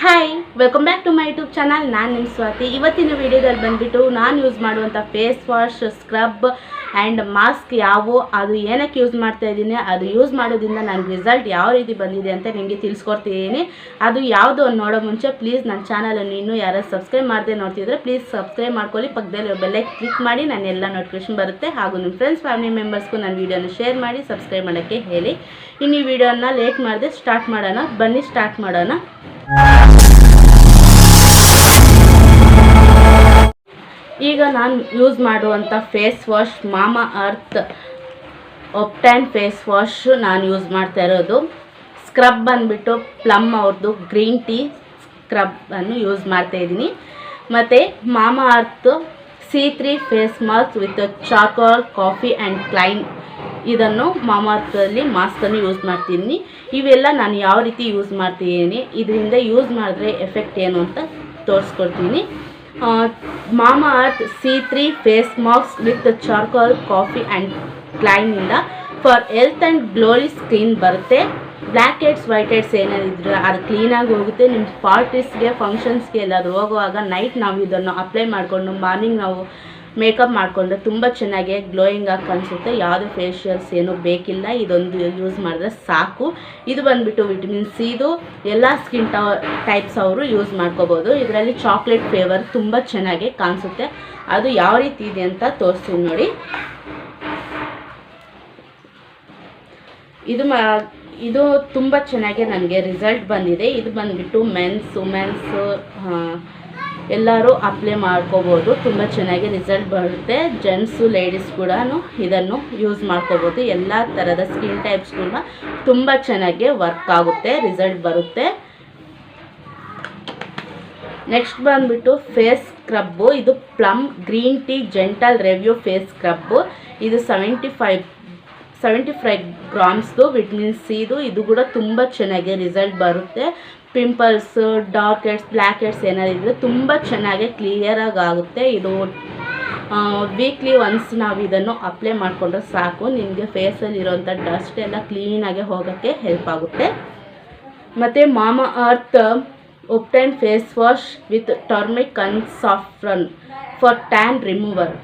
Hi, welcome back to my YouTube channel. ನಾನು ನಿಮ್ಮ ಸ್ವಾತಿ. ಇವತ್ತಿನ ವಿಡಿಯೋದಲ್ಲಿ ಬಂದುಬಿಟ್ಟು ನಾನು ಯೂಸ್ ಮಾಡುವಂಥ face wash, scrub and mask ಯಾವುವು, ಅದು ಏನಕ್ಕೆ ಯೂಸ್ ಮಾಡ್ತಾ ಇದ್ದೀನಿ, ಅದು ಯೂಸ್ ಮಾಡೋದ್ರಿಂದ ನನಗೆ ರಿಸಲ್ಟ್ ಯಾವ ರೀತಿ ಬಂದಿದೆ ಅಂತ ನಿಮಗೆ ತಿಳಿಸ್ಕೊಡ್ತಿದ್ದೀನಿ. ಅದು ಯಾವುದು ಅಂತ ನೋಡೋ ಮುಂಚೆ ಪ್ಲೀಸ್ ನನ್ನ ಚಾನಲನ್ನು ಇನ್ನೂ ಯಾರು ಸಬ್ಸ್ಕ್ರೈಬ್ ಮಾಡದೆ ನೋಡ್ತಿದ್ರೆ ಪ್ಲೀಸ್ ಸಬ್ಸ್ಕ್ರೈಬ್ ಮಾಡ್ಕೊಳ್ಳಿ. ಪಕ್ಕದಲ್ಲಿ ಬೆಲ್ಲೈಕನ್ ಕ್ಲಿಕ್ ಮಾಡಿ, ನಾನು ಎಲ್ಲ ನೋಟಿಫಿಕೇಶನ್ ಬರುತ್ತೆ. ಹಾಗೂ ನಿಮ್ಮ ಫ್ರೆಂಡ್ಸ್ ಫ್ಯಾಮಿಲಿ ಮೆಂಬರ್ಸ್ಗೂ ನನ್ನ ವೀಡಿಯೋನ ಶೇರ್ ಮಾಡಿ ಸಬ್ಸ್ಕ್ರೈಬ್ ಮಾಡೋಕ್ಕೆ ಹೇಳಿ. ಇನ್ನು ಈ ವಿಡಿಯೋನ ಲೇಟ್ ಮಾಡದೆ ಸ್ಟಾರ್ಟ್ ಮಾಡೋಣ. ಬನ್ನಿ ಸ್ಟಾರ್ಟ್ ಮಾಡೋಣ. ಈಗ ನಾನು ಯೂಸ್ ಮಾಡುವಂಥ ಫೇಸ್ ವಾಶ್ ಮಾಮಾ ಅರ್ತ್ ಒಪ್ಟೈನ್ ಫೇಸ್ ವಾಶ್ ನಾನು ಯೂಸ್ ಮಾಡ್ತಾ ಇರೋದು. ಸ್ಕ್ರಬ್ ಬಂದುಬಿಟ್ಟು ಪ್ಲಮ್ ಅವ್ರದ್ದು ಗ್ರೀನ್ ಟೀ ಸ್ಕ್ರಬ್ಬನ್ನು ಯೂಸ್ ಮಾಡ್ತಾ ಇದ್ದೀನಿ. ಮತ್ತು Mamaearth C3 face mask with charcoal coffee and clay, ಇದನ್ನು ಮಾಮಾ ಅರ್ಥಲ್ಲಿ ಮಾಸ್ಕನ್ನು ಯೂಸ್ ಮಾಡ್ತೀನಿ. ಇವೆಲ್ಲ ನಾನು ಯಾವ ರೀತಿ ಯೂಸ್ ಮಾಡ್ತಿದ್ದೀನಿ, ಇದರಿಂದ ಯೂಸ್ ಮಾಡಿದ್ರೆ ಎಫೆಕ್ಟ್ ಏನು ಅಂತ ತೋರಿಸ್ಕೊಡ್ತೀನಿ. Mamaearth C3 face mask with charcoal coffee and ಕ್ಲೈನಿಂದ for health and glory skin ಬರುತ್ತೆ. ಬ್ಲ್ಯಾಕ್ ಹೆಡ್ಸ್ ವೈಟ್ ಹೆಡ್ಸ್ ಏನಾದಿದ್ರೆ ಅದು ಕ್ಲೀನಾಗಿ ಹೋಗುತ್ತೆ. ನಿಮ್ಮ ಪಾರ್ಟೀಸ್ಗೆ ಫಂಕ್ಷನ್ಸ್ಗೆ ಎಲ್ಲಾದರೂ ಹೋಗುವಾಗ ನೈಟ್ ನಾವು ಇದನ್ನು ಅಪ್ಲೈ ಮಾಡಿಕೊಂಡು ಮಾರ್ನಿಂಗ್ ನಾವು ಮೇಕಪ್ ಮಾಡಿಕೊಂಡ್ರೆ ತುಂಬ ಚೆನ್ನಾಗಿ ಗ್ಲೋಯಿಂಗಾಗಿ ಕಾಣಿಸುತ್ತೆ. ಯಾವುದೇ ಫೇಶಿಯಲ್ಸ್ ಏನೂ ಬೇಕಿಲ್ಲ, ಇದೊಂದು ಯೂಸ್ ಮಾಡಿದ್ರೆ ಸಾಕು. ಇದು ಬಂದುಬಿಟ್ಟು ವಿಟಮಿನ್ ಸಿದು ಎಲ್ಲ ಸ್ಕಿನ್ ಟೈಪ್ಸ್ ಅವರು ಯೂಸ್ ಮಾಡ್ಕೋಬೋದು. ಇದರಲ್ಲಿ ಚಾಕ್ಲೇಟ್ ಫ್ಲೇವರ್ ತುಂಬ ಚೆನ್ನಾಗಿ ಕಾಣಿಸುತ್ತೆ. ಅದು ಯಾವ ರೀತಿ ಇದೆ ಅಂತ ತೋರಿಸ್ತೀನಿ ನೋಡಿ. ಇದು ತುಂಬ ಚೆನ್ನಾಗಿ ನನಗೆ ರಿಸಲ್ಟ್ ಬಂದಿದೆ. ಇದು ಬಂದುಬಿಟ್ಟು ಮೆನ್ಸ್ ವುಮೆನ್ಸ್ ಎಲ್ಲರೂ ಅಪ್ಲೈ ಮಾಡ್ಕೋಬೋದು. ತುಂಬ ಚೆನ್ನಾಗಿ ರಿಸಲ್ಟ್ ಬರುತ್ತೆ. ಜೆಂಟ್ಸು ಲೇಡೀಸ್ ಕೂಡ ಇದನ್ನು ಯೂಸ್ ಮಾಡ್ಕೋಬೋದು. ಎಲ್ಲ ಥರದ ಸ್ಕಿನ್ ಟೈಪ್ಸ್ಗಳನ್ನ ತುಂಬ ಚೆನ್ನಾಗಿ ವರ್ಕ್ ಆಗುತ್ತೆ, ರಿಸಲ್ಟ್ ಬರುತ್ತೆ. ನೆಕ್ಸ್ಟ್ ಬಂದುಬಿಟ್ಟು ಫೇಸ್ ಸ್ಕ್ರಬ್ಬು. ಇದು Plum green tea gentle review face scrub. ಇದು 75 ಗ್ರಾಮ್ಸ್ದು ವಿಟಮಿನ್ ಸಿದು. ಇದು ಕೂಡ ತುಂಬ ಚೆನ್ನಾಗಿ ರಿಸಲ್ಟ್ ಬರುತ್ತೆ. Pimples, dark heads, blackheads ಏನಾದಿದ್ರೆ ತುಂಬ ಚೆನ್ನಾಗಿ ಕ್ಲಿಯರಾಗಿ ಆಗುತ್ತೆ. ಇದು ವೀಕ್ಲಿ ಒನ್ಸ್ ನಾವು ಇದನ್ನು ಅಪ್ಲೈ ಮಾಡಿಕೊಂಡ್ರೆ ಸಾಕು. ನಿಮಗೆ ಫೇಸಲ್ಲಿರೋಂಥ ಡಸ್ಟ್ ಎಲ್ಲ ಕ್ಲೀನಾಗಿ ಹೋಗೋಕ್ಕೆ ಹೆಲ್ಪ್ ಆಗುತ್ತೆ. ಮತ್ತು Mamaearth ubtan face wash with turmeric and saffron for tan remover.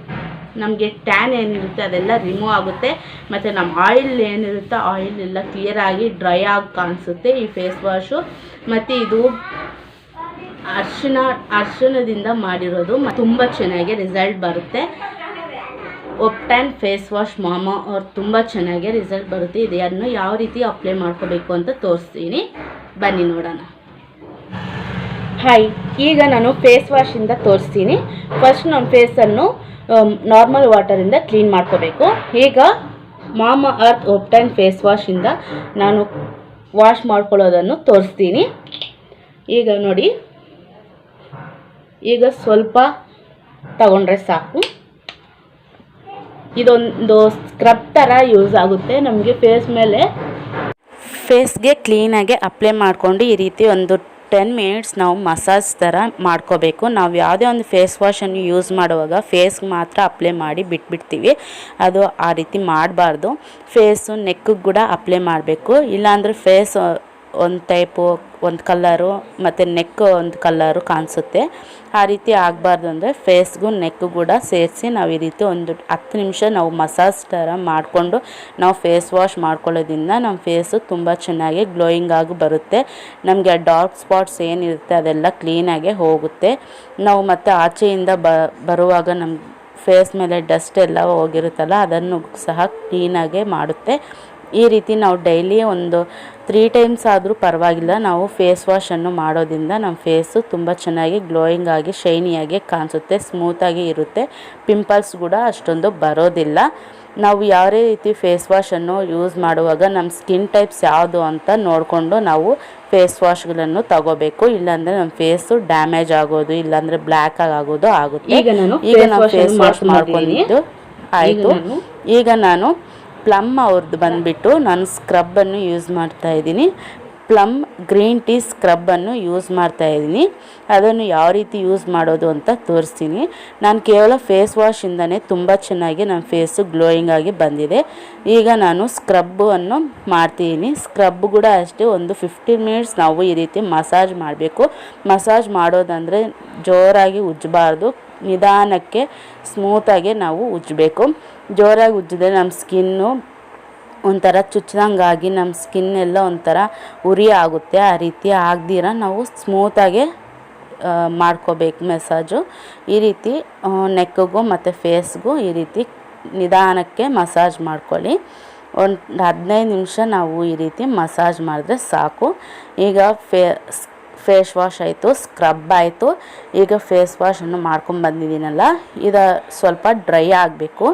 ನಮಗೆ ಟ್ಯಾನ್ ಏನಿರುತ್ತೆ ಅದೆಲ್ಲ ರಿಮೂವ್ ಆಗುತ್ತೆ. ಮತ್ತು ನಮ್ಮ ಆಯಿಲ್ ಏನಿರುತ್ತೆ ಆಯಿಲ್ ಎಲ್ಲ ಕ್ಲಿಯರಾಗಿ ಡ್ರೈ ಆಗಿ ಕಾಣಿಸುತ್ತೆ ಈ ಫೇಸ್ ವಾಶು. ಮತ್ತು ಇದು ಅರಿಶಿಣದಿಂದ ಮಾಡಿರೋದು, ತುಂಬ ಚೆನ್ನಾಗಿ ರಿಸಲ್ಟ್ ಬರುತ್ತೆ. ಒಪ್ಟೈನ್ ಫೇಸ್ ವಾಶ್ ಮಾಮಾ ಅವ್ರು ತುಂಬ ಚೆನ್ನಾಗಿ ರಿಸಲ್ಟ್ ಬರುತ್ತೆ. ಇದನ್ನು ಯಾವ ರೀತಿ ಅಪ್ಲೈ ಮಾಡ್ಕೋಬೇಕು ಅಂತ ತೋರಿಸ್ತೀನಿ, ಬನ್ನಿ ನೋಡೋಣ. ಹಾಯ್, ಈಗ ನಾನು ಫೇಸ್ ವಾಶಿಂದ ತೋರಿಸ್ತೀನಿ. ಫಸ್ಟ್ ನಮ್ಮ ಫೇಸನ್ನು ನಾರ್ಮಲ್ ವಾಟರಿಂದ ಕ್ಲೀನ್ ಮಾಡ್ಕೋಬೇಕು. ಈಗ ಮಾಮಾ ಅರ್ತ್ ಒಪ್ಟೈನ್ ಫೇಸ್ ವಾಶಿಂದ ನಾನು ವಾಶ್ ಮಾಡ್ಕೊಳ್ಳೋದನ್ನು ತೋರಿಸ್ತೀನಿ. ಈಗ ನೋಡಿ, ಈಗ ಸ್ವಲ್ಪ ತಗೊಂಡ್ರೆ ಸಾಕು. ಇದೊಂದು ಸ್ಕ್ರಬ್ ಥರ ಯೂಸ್ ಆಗುತ್ತೆ ನಮಗೆ ಫೇಸ್ಗೆ ಕ್ಲೀನಾಗಿ ಅಪ್ಲೈ ಮಾಡಿಕೊಂಡು ಈ ರೀತಿ ಒಂದು 10 ಮಿನಿಟ್ಸ್ ನಾವು ಮಸಾಜ್ ಥರ ಮಾಡ್ಕೋಬೇಕು. ನಾವು ಯಾವುದೇ ಒಂದು ಫೇಸ್ ವಾಶನ್ನು ಯೂಸ್ ಮಾಡುವಾಗ ಫೇಸ್ಗೆ ಮಾತ್ರ ಅಪ್ಲೈ ಮಾಡಿ ಬಿಟ್ಬಿಡ್ತೀವಿ. ಅದು ಆ ರೀತಿ ಮಾಡಬಾರ್ದು. ಫೇಸು ನೆಕ್ಕಿಗೆ ಕೂಡ ಅಪ್ಲೈ ಮಾಡಬೇಕು. ಇಲ್ಲಾಂದರೆ ಫೇಸ್ ಒಂದು ಟೈಪು ಒಂದು ಕಲರು ಮತ್ತು ನೆಕ್ ಒಂದು ಕಲರು ಕಾಣಿಸುತ್ತೆ. ಆ ರೀತಿ ಆಗಬಾರ್ದು. ಅಂದರೆ ಫೇಸ್ಗೂ ನೆಕ್ಕು ಕೂಡ ಸೇರಿಸಿ ನಾವು ಈ ರೀತಿ ಒಂದು 10 ನಿಮಿಷ ನಾವು ಮಸಾಜ್ ಥರ ಮಾಡಿಕೊಂಡು ನಾವು ಫೇಸ್ ವಾಶ್ ಮಾಡ್ಕೊಳ್ಳೋದ್ರಿಂದ ನಮ್ಮ ಫೇಸು ತುಂಬ ಚೆನ್ನಾಗಿ ಗ್ಲೋಯಿಂಗ್ ಆಗಿ ಬರುತ್ತೆ. ನಮಗೆ ಡಾರ್ಕ್ ಸ್ಪಾಟ್ಸ್ ಏನಿರುತ್ತೆ ಅದೆಲ್ಲ ಕ್ಲೀನಾಗೆ ಹೋಗುತ್ತೆ. ನಾವು ಮತ್ತು ಆಚೆಯಿಂದ ಬರುವಾಗ ನಮ್ಮ ಫೇಸ್ ಮೇಲೆ ಡಸ್ಟ್ ಎಲ್ಲ ಹೋಗಿರುತ್ತಲ್ಲ ಅದನ್ನು ಸಹ ಕ್ಲೀನಾಗೆ ಮಾಡುತ್ತೆ. ಈ ರೀತಿ ನಾವು ಡೈಲಿ ಒಂದು 3 ಟೈಮ್ಸ್ ಆದರೂ ಪರವಾಗಿಲ್ಲ ನಾವು ಫೇಸ್ ವಾಶನ್ನು ಮಾಡೋದ್ರಿಂದ ನಮ್ಮ ಫೇಸು ತುಂಬ ಚೆನ್ನಾಗಿ ಗ್ಲೋಯಿಂಗ್ ಆಗಿ ಶೈನಿಯಾಗಿ ಕಾಣಿಸುತ್ತೆ, ಸ್ಮೂತಾಗಿ ಇರುತ್ತೆ. ಪಿಂಪಲ್ಸ್ ಕೂಡ ಅಷ್ಟೊಂದು ಬರೋದಿಲ್ಲ. ನಾವು ಯಾವುದೇ ರೀತಿ ಫೇಸ್ ವಾಶನ್ನು ಯೂಸ್ ಮಾಡುವಾಗ ನಮ್ಮ ಸ್ಕಿನ್ ಟೈಪ್ಸ್ ಯಾವುದು ಅಂತ ನೋಡಿಕೊಂಡು ನಾವು ಫೇಸ್ ವಾಶ್ಗಳನ್ನು ತಗೋಬೇಕು. ಇಲ್ಲಾಂದರೆ ನಮ್ಮ ಫೇಸು ಡ್ಯಾಮೇಜ್ ಆಗೋದು, ಇಲ್ಲಾಂದರೆ ಬ್ಲ್ಯಾಕ್ ಆಗೋದು ಆಗುತ್ತೆ. ಈಗ ನಾವು ಫೇಸ್ ವಾಶ್ ಮಾಡ್ಕೊಂಡಿದ್ದು ಆಯಿತು. ಈಗ ನಾನು ಪ್ಲಮ್ ಅವ್ರದ್ದು ಬಂದುಬಿಟ್ಟು ನಾನು ಸ್ಕ್ರಬ್ಬನ್ನು ಯೂಸ್ ಮಾಡ್ತಾಯಿದ್ದೀನಿ. ಪ್ಲಮ್ ಗ್ರೀನ್ ಟೀ ಸ್ಕ್ರಬ್ಬನ್ನು ಯೂಸ್ ಮಾಡ್ತಾಯಿದ್ದೀನಿ. ಅದನ್ನು ಯಾವ ರೀತಿ ಯೂಸ್ ಮಾಡೋದು ಅಂತ ತೋರಿಸ್ತೀನಿ. ನಾನು ಕೇವಲ ಫೇಸ್ ವಾಶಿಂದನೇ ತುಂಬ ಚೆನ್ನಾಗಿ ನನ್ನ ಫೇಸು ಗ್ಲೋಯಿಂಗ್ ಆಗಿ ಬಂದಿದೆ. ಈಗ ನಾನು ಸ್ಕ್ರಬ್ಬನ್ನು ಮಾಡ್ತಿದ್ದೀನಿ. ಸ್ಕ್ರಬ್ ಕೂಡ ಅಷ್ಟೇ ಒಂದು 15 ಮಿನಿಟ್ಸ್ ನಾವು ಈ ರೀತಿ ಮಸಾಜ್ ಮಾಡಬೇಕು. ಮಸಾಜ್ ಮಾಡೋದಂದರೆ ಜೋರಾಗಿ ಉಜ್ಜಬಾರ್ದು, ನಿಧಾನಕ್ಕೆ ಸ್ಮೂತಾಗಿ ನಾವು ಉಜ್ಜಬೇಕು. ಜೋರಾಗಿ ಉಜ್ಜಿದ್ರೆ ನಮ್ಮ ಸ್ಕಿನ್ನು ಒಂಥರ ಚುಚ್ಚಿದಂಗಾಗಿ ನಮ್ಮ ಸ್ಕಿನ್ ಎಲ್ಲ ಒಂಥರ ಉರಿ ಆಗುತ್ತೆ. ಆ ರೀತಿ ಆಗದಿರ ನಾವು ಸ್ಮೂತಾಗೆ ಮಾಡ್ಕೋಬೇಕು ಮಸಾಜು. ಈ ರೀತಿ ನೆಕ್ಕಿಗೂ ಮತ್ತು ಫೇಸ್ಗೂ ಈ ರೀತಿ ನಿಧಾನಕ್ಕೆ ಮಸಾಜ್ ಮಾಡ್ಕೊಳ್ಳಿ. ಒಂದು 15 ನಿಮಿಷ ನಾವು ಈ ರೀತಿ ಮಸಾಜ್ ಮಾಡಿದ್ರೆ ಸಾಕು. ಈಗ ಫೇಸ್ ವಾಶ್ ಆಯಿತು, ಸ್ಕ್ರಬ್ ಆಯಿತು. ಈಗ ಫೇಸ್ ವಾಶನ್ನು ಮಾಡ್ಕೊಂಬಂದಿದ್ದೀನಲ್ಲ, ಇದು ಸ್ವಲ್ಪ ಡ್ರೈ ಆಗಬೇಕು.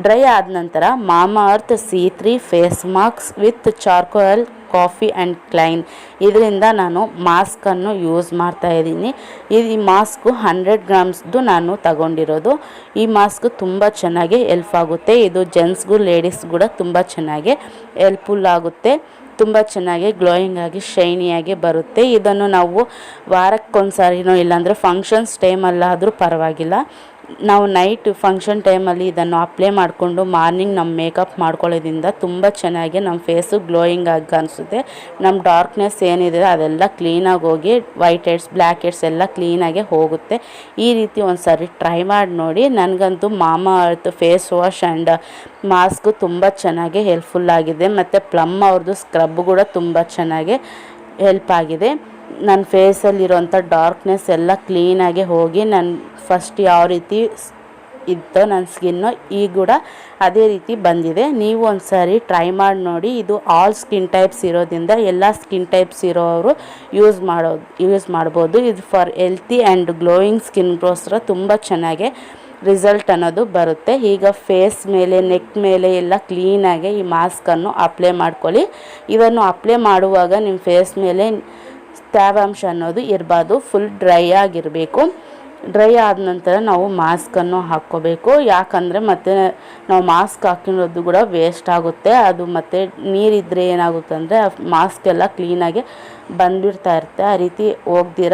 ಡ್ರೈ ಆದ ನಂತರ Mamaearth C3 face mask with charcoal coffee and clay, ಇದರಿಂದ ನಾನು ಮಾಸ್ಕನ್ನು ಯೂಸ್ ಮಾಡ್ತಾಯಿದ್ದೀನಿ. ಈ ಮಾಸ್ಕು 100 ಗ್ರಾಮ್ಸ್ದು ನಾನು ತಗೊಂಡಿರೋದು. ಈ ಮಾಸ್ಕ್ ತುಂಬ ಚೆನ್ನಾಗಿ ಹೆಲ್ಪ್ ಆಗುತ್ತೆ. ಇದು ಜೆಂಟ್ಸ್ಗೂ ಲೇಡೀಸ್ ಕೂಡ ತುಂಬ ಚೆನ್ನಾಗಿ ಹೆಲ್ಪ್ಫುಲ್ ಆಗುತ್ತೆ. ತುಂಬ ಚೆನ್ನಾಗಿ ಗ್ಲೋಯಿಂಗ್ ಆಗಿ ಶೈನಿಯಾಗಿ ಬರುತ್ತೆ. ಇದನ್ನು ನಾವು ವಾರಕ್ಕೊಂದ್ಸರಿನೋ ಇಲ್ಲಾಂದರೆ ಫಂಕ್ಷನ್ಸ್ ಟೈಮಲ್ಲಾದರೂ ಪರವಾಗಿಲ್ಲ, ನಾವು ನೈಟ್ ಫಂಕ್ಷನ್ ಟೈಮಲ್ಲಿ ಇದನ್ನು ಅಪ್ಲೈ ಮಾಡಿಕೊಂಡು ಮಾರ್ನಿಂಗ್ ನಮ್ಮ ಮೇಕಪ್ ಮಾಡ್ಕೊಳ್ಳೋದ್ರಿಂದ ತುಂಬ ಚೆನ್ನಾಗಿ ನಮ್ಮ ಫೇಸು ಗ್ಲೋಯಿಂಗ್ ಆಗಿ ಅನಿಸುತ್ತೆ. ನಮ್ಮ ಡಾರ್ಕ್ನೆಸ್ ಏನಿದೆ ಅದೆಲ್ಲ ಕ್ಲೀನಾಗಿ ಹೋಗಿ ವೈಟ್ ಹೆಡ್ಸ್ ಬ್ಲ್ಯಾಕ್ ಹೆಡ್ಸ್ ಎಲ್ಲ ಕ್ಲೀನಾಗಿ ಹೋಗುತ್ತೆ. ಈ ರೀತಿ ಒಂದು ಸಾರಿ ಟ್ರೈ ಮಾಡಿ ನೋಡಿ. ನನಗಂತೂ Mamaearth face wash and mask ತುಂಬ ಚೆನ್ನಾಗಿ ಹೆಲ್ಪ್ಫುಲ್ ಆಗಿದೆ. ಮತ್ತು ಪ್ಲಮ್ ಅವ್ರದ್ದು ಸ್ಕ್ರಬ್ ಕೂಡ ತುಂಬ ಚೆನ್ನಾಗಿ ಹೆಲ್ಪ್ ಆಗಿದೆ. ನನ್ನ ಫೇಸಲ್ಲಿರೋಂಥ ಡಾರ್ಕ್ನೆಸ್ ಎಲ್ಲ ಕ್ಲೀನಾಗಿ ಹೋಗಿ ನನ್ನ ಫಸ್ಟ್ ಯಾವ ರೀತಿ ಇತ್ತು ನನ್ನ ಸ್ಕಿನ್ನು ಈಗ ಕೂಡ ಅದೇ ರೀತಿ ಬಂದಿದೆ. ನೀವು ಒಂದು ಸಾರಿ ಟ್ರೈ ಮಾಡಿ ನೋಡಿ. ಇದು ಆಲ್ ಸ್ಕಿನ್ ಟೈಪ್ಸ್ ಇರೋದ್ರಿಂದ ಎಲ್ಲ ಸ್ಕಿನ್ ಟೈಪ್ಸ್ ಇರೋರು ಯೂಸ್ ಮಾಡ್ಬೋದು. ಇದು ಫಾರ್ ಹೆಲ್ತಿ ಆ್ಯಂಡ್ ಗ್ಲೋಯಿಂಗ್ ಸ್ಕಿನ್ಗೋಸ್ಕರ ತುಂಬ ಚೆನ್ನಾಗಿ ರಿಸಲ್ಟ್ ಅನ್ನೋದು ಬರುತ್ತೆ. ಈಗ ಫೇಸ್ ಮೇಲೆ ನೆಕ್ ಮೇಲೆ ಎಲ್ಲ ಕ್ಲೀನಾಗಿ ಈ ಮಾಸ್ಕನ್ನು ಅಪ್ಲೈ ಮಾಡ್ಕೊಳ್ಳಿ. ಇದನ್ನು ಅಪ್ಲೈ ಮಾಡುವಾಗ ನಿಮ್ಮ ಫೇಸ್ ಮೇಲೆ ತೇವಾಂಶ ಅನ್ನೋದು ಇರಬಾರ್ದು, ಫುಲ್ ಡ್ರೈ ಆಗಿರಬೇಕು. ಡ್ರೈ ಆದ ನಂತರ ನಾವು ಮಾಸ್ಕನ್ನು ಹಾಕ್ಕೋಬೇಕು. ಯಾಕಂದರೆ ಮತ್ತೆ ನಾವು ಮಾಸ್ಕ್ ಹಾಕಿರೋದು ಕೂಡ ವೇಸ್ಟ್ ಆಗುತ್ತೆ. ಅದು ಮತ್ತು ನೀರಿದ್ದರೆ ಏನಾಗುತ್ತೆ ಅಂದರೆ ಮಾಸ್ಕ್ ಎಲ್ಲ ಕ್ಲೀನಾಗಿ ಬಂದುಬಿಡ್ತಾ ಇರುತ್ತೆ. ಆ ರೀತಿ ಹೋಗ್ದಿರ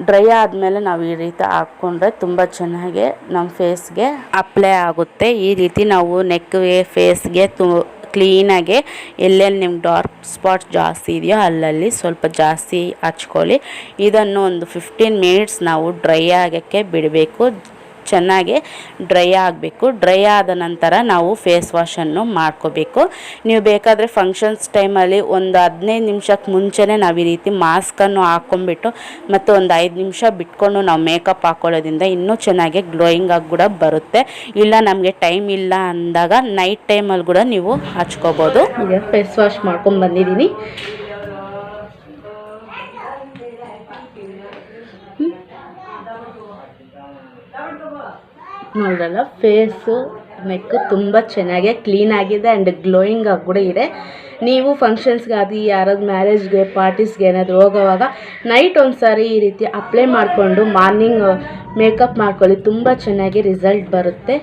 ಡ್ರೈ ಆದಮೇಲೆ ನಾವು ಈ ರೀತಿ ಹಾಕ್ಕೊಂಡ್ರೆ ತುಂಬ ಚೆನ್ನಾಗಿ ನಮ್ಮ ಫೇಸ್ಗೆ ಅಪ್ಲೈ ಆಗುತ್ತೆ. ಈ ರೀತಿ ನಾವು ನೆಕ್ಗೆ ಫೇಸ್ಗೆ ಕ್ಲೀನಾಗಿ ಎಲ್ಲೆಲ್ಲಿ ನಿಮ್ಗೆ ಡಾರ್ಕ್ ಸ್ಪಾಟ್ಸ್ ಜಾಸ್ತಿ ಇದೆಯೋ ಅಲ್ಲಲ್ಲಿ ಸ್ವಲ್ಪ ಜಾಸ್ತಿ ಹಚ್ಕೊಳ್ಳಿ. ಇದನ್ನು ಒಂದು 15 ಮಿನಿಟ್ಸ್ ನಾವು ಡ್ರೈ ಆಗೋಕ್ಕೆ ಬಿಡಬೇಕು. ಚೆನ್ನಾಗಿ ಡ್ರೈ ಆಗಬೇಕು. ಡ್ರೈ ಆದ ನಂತರ ನಾವು ಫೇಸ್ ವಾಶನ್ನು ಮಾಡ್ಕೋಬೇಕು. ನೀವು ಬೇಕಾದರೆ ಫಂಕ್ಷನ್ಸ್ ಟೈಮಲ್ಲಿ ಒಂದು 15 ನಿಮಿಷಕ್ಕೆ ಮುಂಚೆನೇ ನಾವು ಈ ರೀತಿ ಮಾಸ್ಕನ್ನು ಹಾಕ್ಕೊಂಬಿಟ್ಟು ಮತ್ತು ಒಂದು 5 ನಿಮಿಷ ಬಿಟ್ಕೊಂಡು ನಾವು ಮೇಕಪ್ ಹಾಕ್ಕೊಳ್ಳೋದ್ರಿಂದ ಇನ್ನೂ ಚೆನ್ನಾಗಿ ಗ್ಲೋಯಿಂಗ್ ಆಗಿ ಕೂಡ ಬರುತ್ತೆ. ಇಲ್ಲ ನಮಗೆ ಟೈಮ್ ಇಲ್ಲ ಅಂದಾಗ ನೈಟ್ ಟೈಮಲ್ಲಿ ಕೂಡ ನೀವು ಹಚ್ಕೋಬೋದು. ಈಗ ಫೇಸ್ ವಾಶ್ ಮಾಡ್ಕೊಂಡು ಬಂದಿದ್ದೀನಿ. ನೋಡ್ರಲ್ಲ, ಫೇಸು ನೆಕ್ಕು ತುಂಬ ಚೆನ್ನಾಗಿ ಕ್ಲೀನ್ ಆಗಿದೆ ಆ್ಯಂಡ್ ಗ್ಲೋಯಿಂಗ್ ಆಗಿ ಕೂಡ ಇದೆ. ನೀವು ಫಂಕ್ಷನ್ಸ್ಗಾಗಲಿ ಯಾರಾದ್ರು ಮ್ಯಾರೇಜ್ಗೆ ಪಾರ್ಟೀಸ್ಗೆ ಏನಾದರೂ ಹೋಗೋವಾಗ ನೈಟ್ ಒಂದು ಸಾರಿ ಈ ರೀತಿ ಅಪ್ಲೈ ಮಾಡಿಕೊಂಡು ಮಾರ್ನಿಂಗ್ ಮೇಕಪ್ ಮಾಡ್ಕೊಳ್ಳಿ, ತುಂಬ ಚೆನ್ನಾಗಿ ರಿಸಲ್ಟ್ ಬರುತ್ತೆ.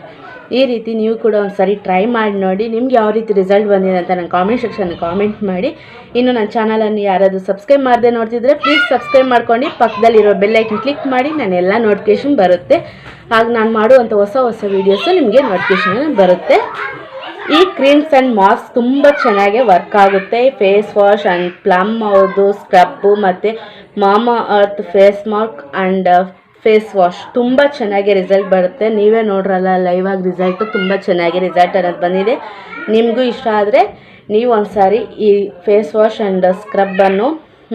ಈ ರೀತಿ ನೀವು ಕೂಡ ಒಂದು ಸಾರಿ ಟ್ರೈ ಮಾಡಿ ನೋಡಿ. ನಿಮ್ಗೆ ಯಾವ ರೀತಿ ರಿಸಲ್ಟ್ ಬಂದಿದೆ ಅಂತ ನನ್ನ ಕಾಮೆಂಟ್ ಸೆಕ್ಷನ್ಗೆ ಕಾಮೆಂಟ್ ಮಾಡಿ. ಇನ್ನು ನನ್ನ ಚಾನಲನ್ನು ಯಾರಾದರೂ ಸಬ್ಸ್ಕ್ರೈಬ್ ಮಾಡದೆ ನೋಡ್ತಿದ್ರೆ ಪ್ಲೀಸ್ ಸಬ್ಸ್ಕ್ರೈಬ್ ಮಾಡ್ಕೊಂಡು ಪಕ್ಕದಲ್ಲಿರೋ ಬೆಲ್ ಐಕನ್ ಕ್ಲಿಕ್ ಮಾಡಿ. ನಾನು ಎಲ್ಲ ನೋಟಿಫಿಕೇಷನ್ ಬರುತ್ತೆ. ಹಾಗೆ ನಾನು ಮಾಡುವಂಥ ಹೊಸ ವೀಡಿಯೋಸು ನಿಮಗೆ ನೋಟಿಫಿಕೇಷನ್ ಬರುತ್ತೆ. ಈ ಕ್ರೀಮ್ಸ್ ಆ್ಯಂಡ್ ಮಾಸ್ಕ್ ತುಂಬ ಚೆನ್ನಾಗಿ ವರ್ಕ್ ಆಗುತ್ತೆ. ಫೇಸ್ ವಾಶ್ ಆ್ಯಂಡ್ ಪ್ಲಮ್ ಅವ್ರದ್ದು ಸ್ಕ್ರಬ್ಬು ಮತ್ತು Mamaearth face mask and face wash ತುಂಬ ಚೆನ್ನಾಗಿ ರಿಸಲ್ಟ್ ಬರುತ್ತೆ. ನೀವೇ ನೋಡ್ರಲ್ಲ ಲೈವ್ ಆಗಿ ರಿಸಲ್ಟು ತುಂಬ ಚೆನ್ನಾಗಿ ರಿಸಲ್ಟ್ ಅನ್ನೋದು ಬಂದಿದೆ. ನಿಮಗೂ ಇಷ್ಟ ಆದರೆ ನೀವು ಒಂದು ಸಾರಿ ಈ ಫೇಸ್ ವಾಶ್ ಆ್ಯಂಡ್ ಸ್ಕ್ರಬ್ಬನ್ನು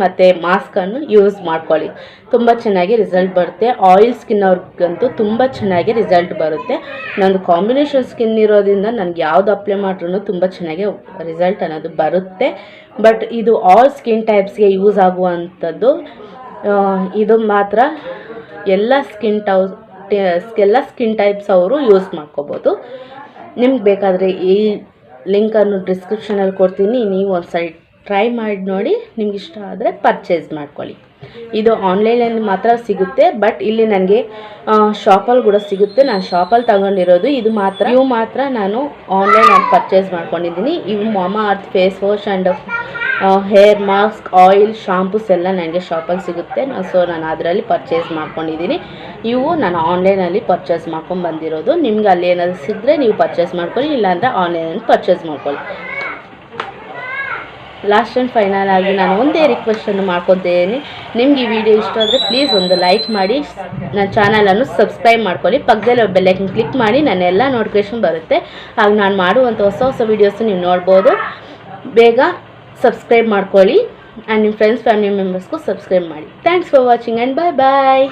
ಮತ್ತು ಮಾಸ್ಕನ್ನು ಯೂಸ್ ಮಾಡ್ಕೊಳ್ಳಿ. ತುಂಬ ಚೆನ್ನಾಗಿ ರಿಸಲ್ಟ್ ಬರುತ್ತೆ. ಆಯಿಲ್ ಸ್ಕಿನ್ ಅವ್ರಿಗಂತೂ ತುಂಬ ಚೆನ್ನಾಗಿ ರಿಸಲ್ಟ್ ಬರುತ್ತೆ. ನಂದು ಕಾಂಬಿನೇಷನ್ ಸ್ಕಿನ್ ಇರೋದ್ರಿಂದ ನನಗೆ ಯಾವುದು ಅಪ್ಲೈ ಮಾಡ್ರೂ ತುಂಬ ಚೆನ್ನಾಗಿ ರಿಸಲ್ಟ್ ಅನ್ನೋದು ಬರುತ್ತೆ. ಬಟ್ ಇದು ಆಲ್ ಸ್ಕಿನ್ ಟೈಪ್ಸ್ಗೆ ಯೂಸ್ ಆಗುವಂಥದ್ದು. ಇದು ಮಾತ್ರ ಎಲ್ಲ ಸ್ಕಿನ್ ಟೈಪ್ಸ್ ಅವರು ಯೂಸ್ ಮಾಡ್ಕೋಬೋದು. ನಿಮ್ಗೆ ಬೇಕಾದರೆ ಈ ಲಿಂಕನ್ನು ಡಿಸ್ಕ್ರಿಪ್ಷನಲ್ಲಿ ಕೊಡ್ತೀನಿ. ನೀವು ಒಂದು ಸರಿ ಟ್ರೈ ಮಾಡಿ ನೋಡಿ. ನಿಮ್ಗೆ ಇಷ್ಟ ಆದರೆ ಪರ್ಚೇಸ್ ಮಾಡ್ಕೊಳ್ಳಿ. ಇದು ಆನ್ಲೈನಲ್ಲಿ ಮಾತ್ರ ಸಿಗುತ್ತೆ, ಬಟ್ ಇಲ್ಲಿ ನನಗೆ ಶಾಪಲ್ಲಿ ಕೂಡ ಸಿಗುತ್ತೆ. ನಾನು ಶಾಪಲ್ಲಿ ತಗೊಂಡಿರೋದು. ಇವು ಮಾತ್ರ ನಾನು ಆನ್ಲೈನಲ್ಲಿ ಪರ್ಚೇಸ್ ಮಾಡ್ಕೊಂಡಿದ್ದೀನಿ. ಇವು Mamaearth face wash and hair mask, oil, shampoos ಎಲ್ಲ ನನಗೆ ಶಾಪಲ್ಲಿ ಸಿಗುತ್ತೆ. ಸೊ ನಾನು ಅದರಲ್ಲಿ ಪರ್ಚೇಸ್ ಮಾಡ್ಕೊಂಡಿದ್ದೀನಿ. ಇವು ನಾನು ಆನ್ಲೈನಲ್ಲಿ ಪರ್ಚೇಸ್ ಮಾಡ್ಕೊಂಡು ಬಂದಿರೋದು. ನಿಮ್ಗೆ ಅಲ್ಲಿ ಏನಾದರೂ ಸಿಕ್ಕರೆ ನೀವು ಪರ್ಚೇಸ್ ಮಾಡ್ಕೊಳ್ಳಿ, ಇಲ್ಲಾಂದರೆ ಆನ್ಲೈನಲ್ಲಿ ಪರ್ಚೇಸ್ ಮಾಡ್ಕೊಳ್ಳಿ. ಲಾಸ್ಟ್ ಆ್ಯಂಡ್ ಫೈನಲ್ ಆಗಿ ನಾನು ಒಂದೇ ರಿಕ್ವೆಸ್ಟನ್ನು ಮಾಡ್ಕೊತೀನಿ. ನಿಮ್ಗೆ ಈ ವಿಡಿಯೋ ಇಷ್ಟ ಆದರೆ ಪ್ಲೀಸ್ ಒಂದು ಲೈಕ್ ಮಾಡಿ, ನನ್ನ ಚಾನಲನ್ನು ಸಬ್ಸ್ಕ್ರೈಬ್ ಮಾಡ್ಕೊಳ್ಳಿ. ಪಕ್ಕದಲ್ಲಿ ಬೆಲ್ಲೈಕನ್ ಕ್ಲಿಕ್ ಮಾಡಿ, ನನ್ನ ಎಲ್ಲ ನೋಟಿಫಿಕೇಷನ್ ಬರುತ್ತೆ. ಆಗ ನಾನು ಮಾಡುವಂಥ ಹೊಸ ಹೊಸ ವೀಡಿಯೋಸು ನೀವು ನೋಡ್ಬೋದು. ಬೇಗ ಸಬ್ಸ್ಕ್ರೈಬ್ ಮಾಡ್ಕೊಳ್ಳಿ ಆ್ಯಂಡ್ ನಿಮ್ಮ ಫ್ರೆಂಡ್ಸ್ ಫ್ಯಾಮಿಲಿ ಮೆಂಬರ್ಸ್ಗೂ ಸಬ್ಸ್ಕ್ರೈಬ್ ಮಾಡಿ. Thanks for watching and bye bye.